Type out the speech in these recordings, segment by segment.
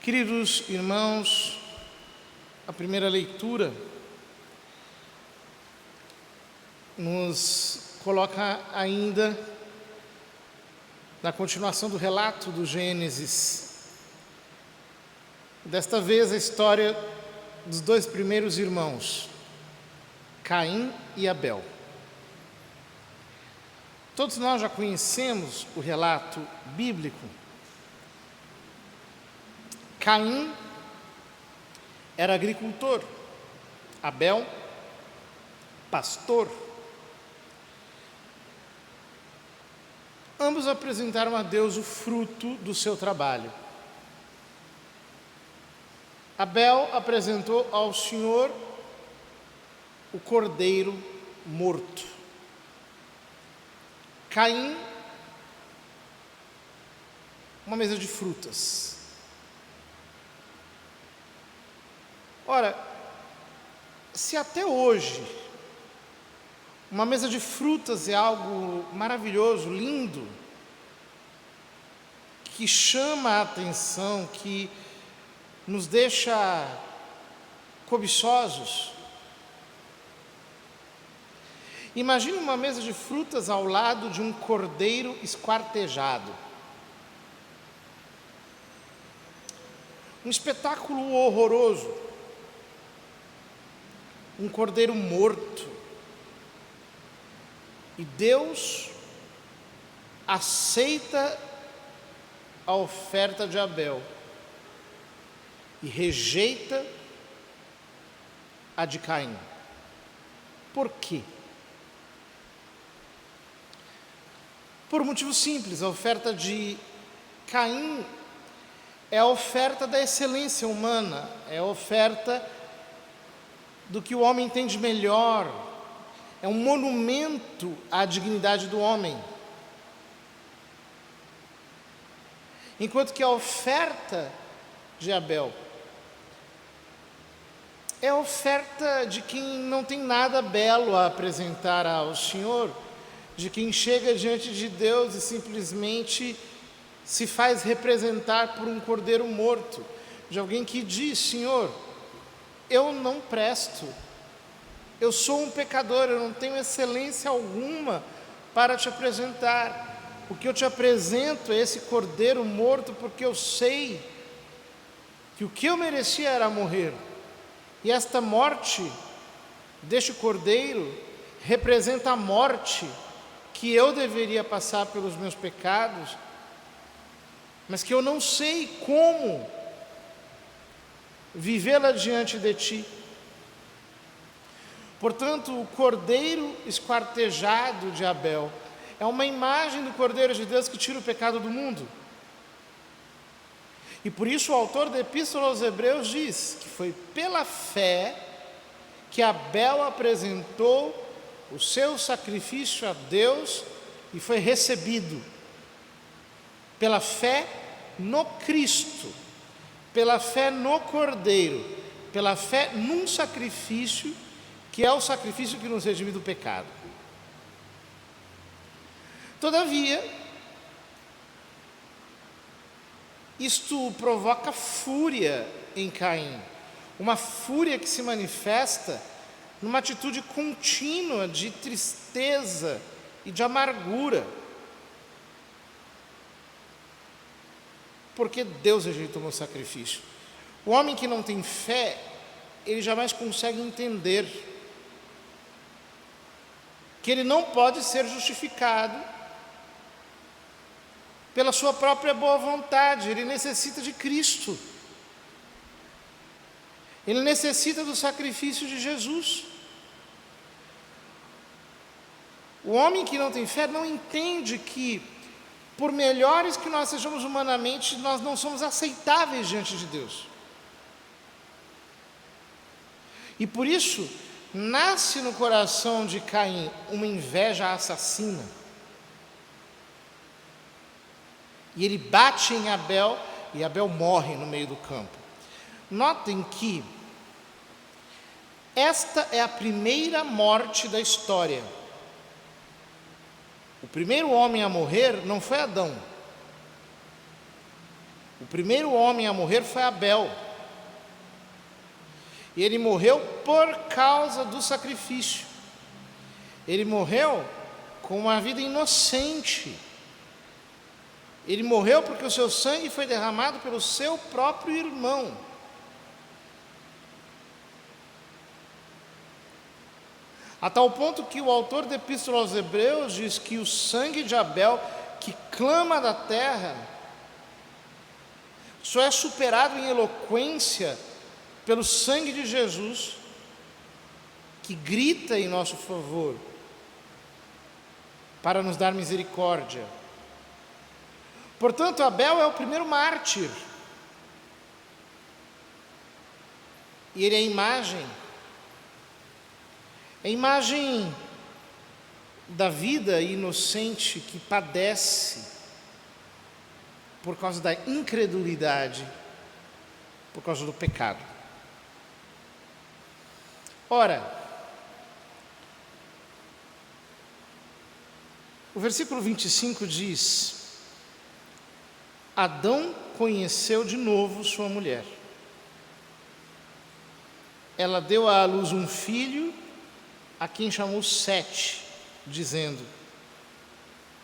Queridos irmãos, a primeira leitura nos coloca ainda na continuação do relato do Gênesis. Desta vez a história dos dois primeiros irmãos, Caim e Abel. Todos nós já conhecemos o relato bíblico. Caim era agricultor, Abel, pastor. Ambos apresentaram a Deus o fruto do seu trabalho. Abel apresentou ao Senhor o cordeiro morto. Caim, uma mesa de frutas. Ora, se até hoje uma mesa de frutas é algo maravilhoso, lindo, que chama a atenção, que nos deixa cobiçosos, imagine uma mesa de frutas ao lado de um cordeiro esquartejado. Um espetáculo horroroso. Um cordeiro morto. E Deus aceita a oferta de Abel e rejeita a de Caim. Por quê? Por um motivo simples. A oferta de Caim é a oferta da excelência humana, é a oferta do que o homem tem de melhor, é um monumento à dignidade do homem. Enquanto que a oferta de Abel é a oferta de quem não tem nada belo a apresentar ao Senhor, de quem chega diante de Deus e simplesmente se faz representar por um cordeiro morto, de alguém que diz: Senhor, eu não presto, eu sou um pecador, eu não tenho excelência alguma para te apresentar. O que eu te apresento é esse cordeiro morto, porque eu sei que o que eu merecia era morrer. E esta morte deste cordeiro representa a morte que eu deveria passar pelos meus pecados, mas que eu não sei como vivê-la diante de ti. Portanto, o cordeiro esquartejado de Abel é uma imagem do cordeiro de Deus que tira o pecado do mundo. E por isso o autor da Epístola aos Hebreus diz que foi pela fé que Abel apresentou o seu sacrifício a Deus e foi recebido. Pela fé no Cristo, pela fé no Cordeiro, pela fé num sacrifício que é o sacrifício que nos redime do pecado. Todavia, isto provoca fúria em Caim, uma fúria que se manifesta numa atitude contínua de tristeza e de amargura, porque Deus rejeitou o meu sacrifício. O homem que não tem fé, ele jamais consegue entender que ele não pode ser justificado pela sua própria boa vontade. Ele necessita de Cristo, ele necessita do sacrifício de Jesus. O homem que não tem fé não entende que, por melhores que nós sejamos humanamente, nós não somos aceitáveis diante de Deus. E por isso, nasce no coração de Caim uma inveja assassina. E ele bate em Abel, e Abel morre no meio do campo. Notem que esta é a primeira morte da história. O primeiro homem a morrer não foi Adão. O primeiro homem a morrer foi Abel. E ele morreu por causa do sacrifício. Ele morreu com uma vida inocente. Ele morreu porque o seu sangue foi derramado pelo seu próprio irmão. A tal ponto que o autor da Epístola aos Hebreus diz que o sangue de Abel, que clama da terra, só é superado em eloquência pelo sangue de Jesus, que grita em nosso favor, para nos dar misericórdia. Portanto, Abel é o primeiro mártir. E ele é a imagem da vida inocente que padece por causa da incredulidade, por causa do pecado. Ora, o versículo 25 diz: Adão conheceu de novo sua mulher. Ela deu à luz um filho, a quem chamou Sete, dizendo: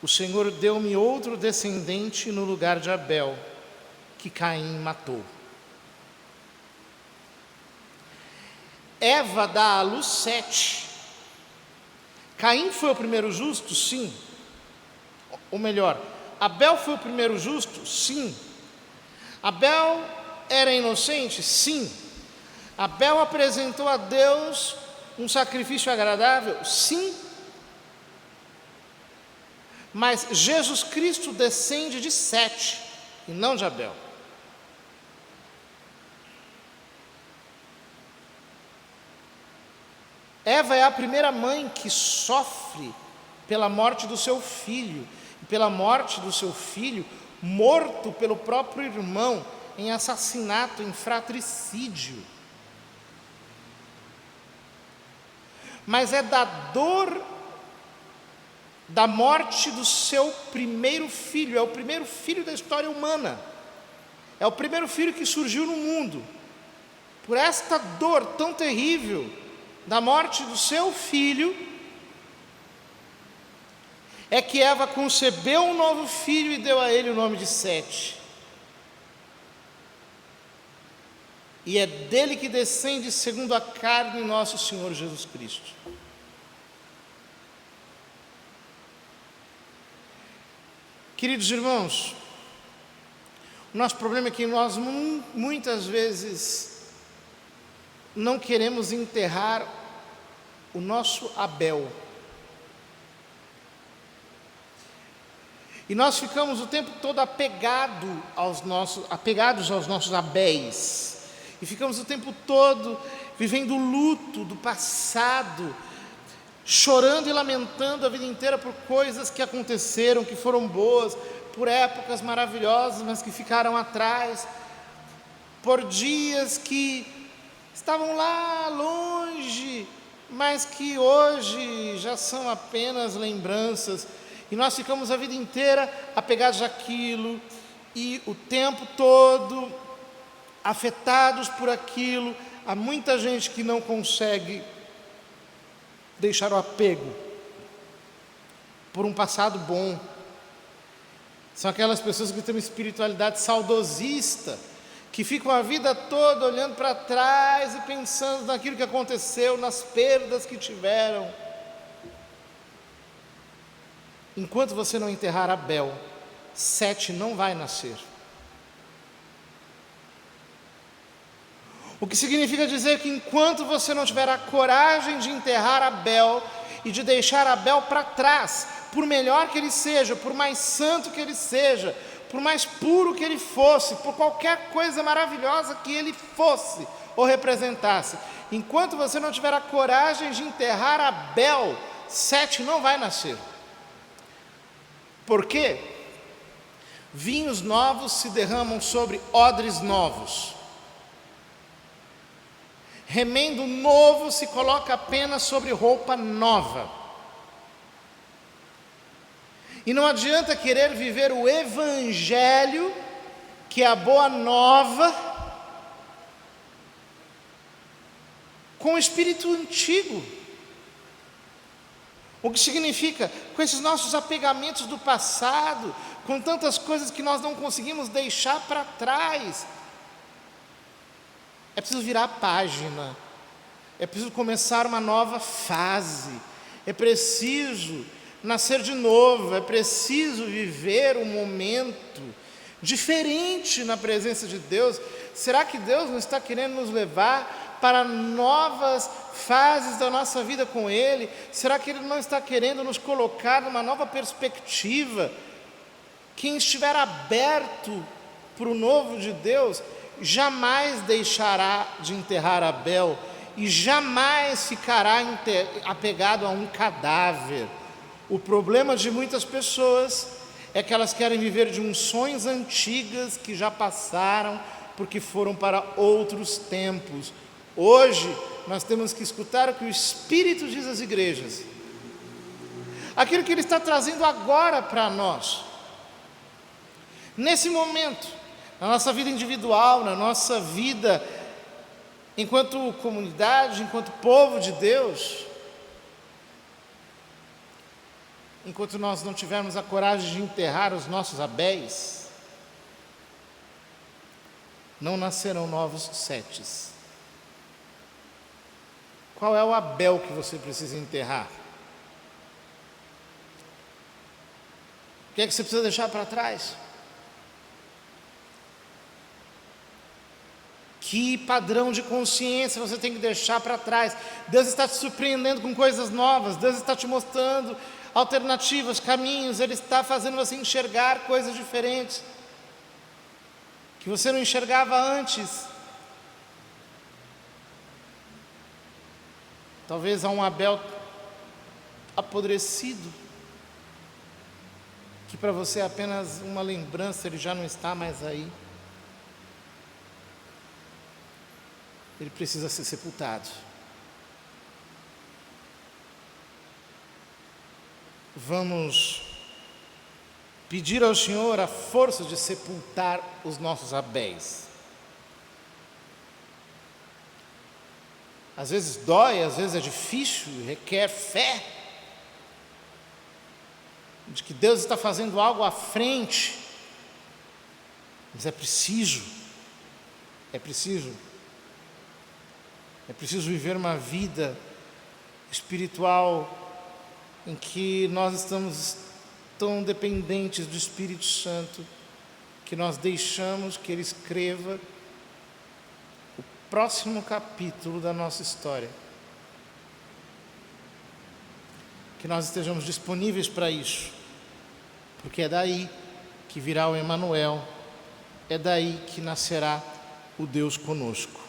O Senhor deu-me outro descendente no lugar de Abel, que Caim matou. Eva dá à luz Sete. Caim foi o primeiro justo? Sim. Ou melhor, Abel foi o primeiro justo? Sim. Abel era inocente? Sim. Abel apresentou a Deus um sacrifício agradável? Sim. Mas Jesus Cristo descende de Sete e não de Abel. Eva é a primeira mãe que sofre pela morte do seu filho, e pela morte do seu filho morto pelo próprio irmão em assassinato, em fratricídio. Mas é da dor da morte do seu primeiro filho, é o primeiro filho da história humana, é o primeiro filho que surgiu no mundo. Por esta dor tão terrível da morte do seu filho, é que Eva concebeu um novo filho e deu a ele o nome de Sete. E é dele que descende, segundo a carne, nosso Senhor Jesus Cristo. Queridos irmãos, o nosso problema é que nós muitas vezes não queremos enterrar o nosso Abel. E nós ficamos o tempo todo apegados aos nossos Abéis. E ficamos o tempo todo vivendo o luto do passado, chorando e lamentando a vida inteira por coisas que aconteceram, que foram boas, por épocas maravilhosas, mas que ficaram atrás, por dias que estavam lá longe, mas que hoje já são apenas lembranças. E nós ficamos a vida inteira apegados àquilo, e o tempo todo afetados por aquilo. Há muita gente que não consegue deixar o apego por um passado bom. São aquelas pessoas que têm uma espiritualidade saudosista, que ficam a vida toda olhando para trás e pensando naquilo que aconteceu, nas perdas que tiveram. Enquanto você não enterrar Abel, Sete não vai nascer. O que significa dizer que enquanto você não tiver a coragem de enterrar Abel e de deixar Abel para trás, por melhor que ele seja, por mais santo que ele seja, por mais puro que ele fosse, por qualquer coisa maravilhosa que ele fosse ou representasse, enquanto você não tiver a coragem de enterrar Abel, Sete não vai nascer. Por quê? Vinhos novos se derramam sobre odres novos. Remendo novo se coloca apenas sobre roupa nova. E não adianta querer viver o evangelho que é a boa nova, com o espírito antigo. O que significa, com esses nossos apegamentos do passado, com tantas coisas que nós não conseguimos deixar para trás. É preciso virar a página, é preciso começar uma nova fase, é preciso nascer de novo, é preciso viver um momento diferente na presença de Deus. Será que Deus não está querendo nos levar para novas fases da nossa vida com Ele? Será que Ele não está querendo nos colocar numa nova perspectiva? Quem estiver aberto para o novo de Deus, jamais deixará de enterrar Abel e jamais ficará apegado a um cadáver. O problema de muitas pessoas é que elas querem viver de unções antigas que já passaram, porque foram para outros tempos. Hoje, nós temos que escutar o que o Espírito diz às igrejas, aquilo que Ele está trazendo agora para nós, nesse momento, na nossa vida individual, na nossa vida enquanto comunidade, enquanto povo de Deus. Enquanto nós não tivermos a coragem de enterrar os nossos Abéis, não nascerão novos Setes. Qual é o Abel que você precisa enterrar? O que é que você precisa deixar para trás? Que padrão de consciência você tem que deixar para trás? Deus está te surpreendendo com coisas novas, Deus está te mostrando alternativas, caminhos, Ele está fazendo você enxergar coisas diferentes, que você não enxergava antes. Talvez há um Abel apodrecido, que para você é apenas uma lembrança, ele já não está mais aí. Ele precisa ser sepultado. Vamos pedir ao Senhor a força de sepultar os nossos Abéis. Às vezes dói, às vezes é difícil, requer fé de que Deus está fazendo algo à frente, mas é preciso viver uma vida espiritual em que nós estamos tão dependentes do Espírito Santo, que nós deixamos que Ele escreva o próximo capítulo da nossa história. Que nós estejamos disponíveis para isso, porque é daí que virá o Emanuel, é daí que nascerá o Deus conosco.